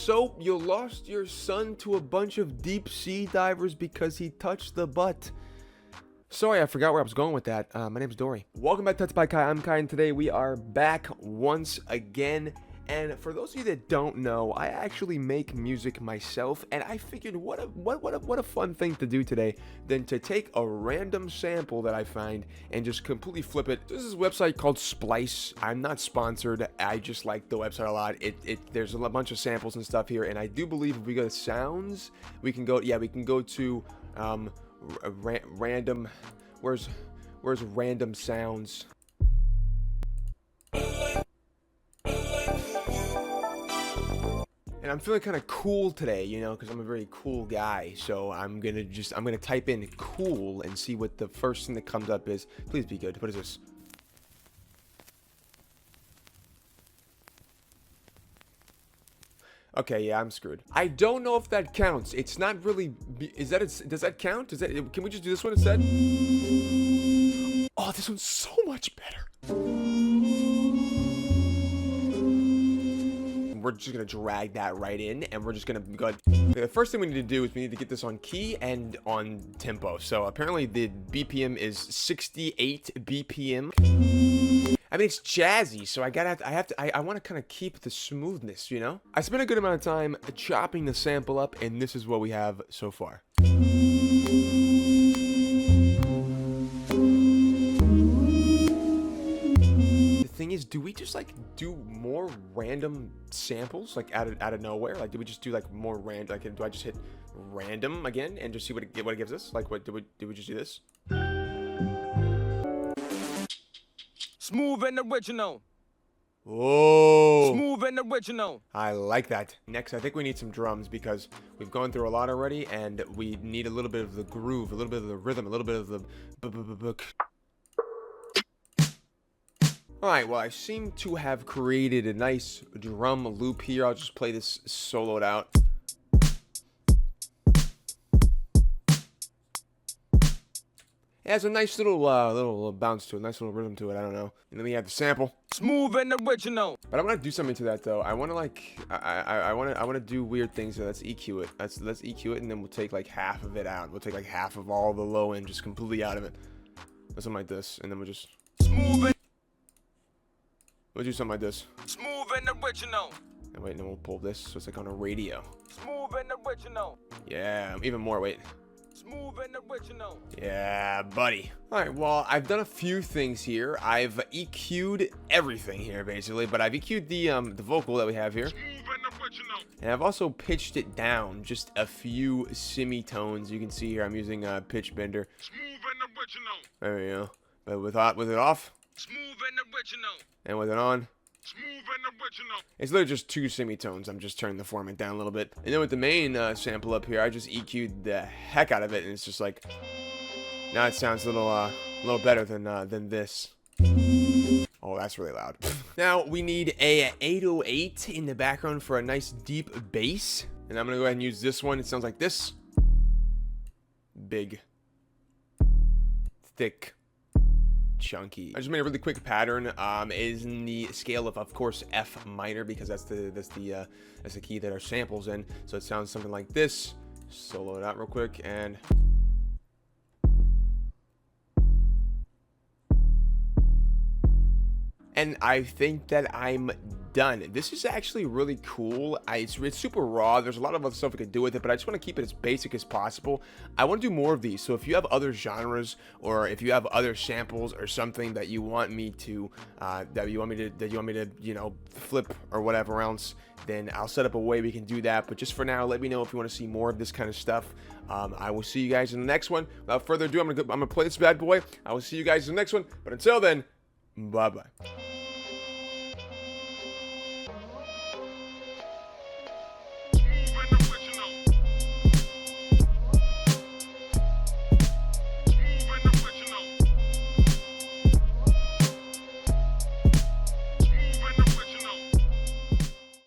So, you lost your son to a bunch of deep sea divers because he touched the butt. Sorry, I forgot where I was going with that. My name's Dory. Welcome back to TutsByKai. I'm Kai, and today we are back once again. And for those of you that don't know, I actually make music myself, and I figured what a fun thing to do today than to take a random sample that I find and just completely flip it. There's this website called Splice. I'm not sponsored. I just like the website a lot. There's a bunch of samples and stuff here, and I do believe if we go to sounds, we can go to random. Where's random sounds? And I'm feeling kind of cool today, you know, because I'm a very cool guy. So I'm gonna type in cool and see what the first thing that comes up is. Please be good. What is this? Okay, yeah, I'm screwed. I don't know if that counts. It's not really. Does that count? Can we just do this one instead? Oh, this one's so much better. We're just gonna drag that right in, and we're just gonna go ahead. Okay, the first thing we need to do is we need to get this on key and on tempo. So apparently the BPM is 68 BPM. I mean, it's jazzy, so I want to kind of keep the smoothness, you know? I spent a good amount of time chopping the sample up, and this is what we have so far. Thing is, do we just like do more random samples like out of nowhere? Like, do we just do like more random? Like, do I just hit random again and just see what it gives us? Like, what do we just do this? Smooth and original. Oh, smooth and original. I like that. Next, I think we need some drums because we've gone through a lot already, and we need a little bit of the groove, a little bit of the rhythm, a little bit of the. Alright, well, I seem to have created a nice drum loop here. I'll just play this soloed out. It has a nice little bounce to it, nice little rhythm to it, I don't know. And then we have the sample. Smooth and original. But I want to do something to that, though. I want to, like, I want to do weird things, so let's EQ it. Let's EQ it, and then we'll take, like, half of it out. We'll take, like, half of all the low end just completely out of it. Something like this, and then we'll just... Smooth and... We'll do something like this. Smooth and original. And wait, and then we'll pull this so it's like on a radio. Smooth and original. Yeah, even more, wait. Smooth and original. Yeah, buddy. Alright, well, I've done a few things here. I've EQ'd everything here, basically, but I've EQ'd the vocal that we have here. Smooth and original. And I've also pitched it down just a few semitones. You can see here I'm using a pitch bender. Smooth and original. There we go. But with it off. Smooth and original. And with it on. Smooth and original. It's literally just two semitones. I'm just turning the format down a little bit. And then with the main sample up here, I just EQ'd the heck out of it, and it's just like, now it sounds a little better than this. Oh, that's really loud. Now we need a 808 in the background for a nice deep bass, and I'm gonna go ahead and use this one. It sounds like this. Big, thick, chunky. I just made a really quick pattern. Is in the scale of course, F minor, because that's the key that our sample's in. So it sounds something like this. Solo it out real quick, and I think that I'm done. This is actually really cool. It's super raw. There's a lot of other stuff we could do with it, but I just want to keep it as basic as possible. I want to do more of these. So if you have other genres, or if you have other samples or something that you want me to you know, flip or whatever else, then I'll set up a way we can do that. But just for now, let me know if you want to see more of this kind of stuff. I will see you guys in the next one. Without further ado, I'm gonna play this bad boy. I will see you guys in the next one. But until then, bye bye.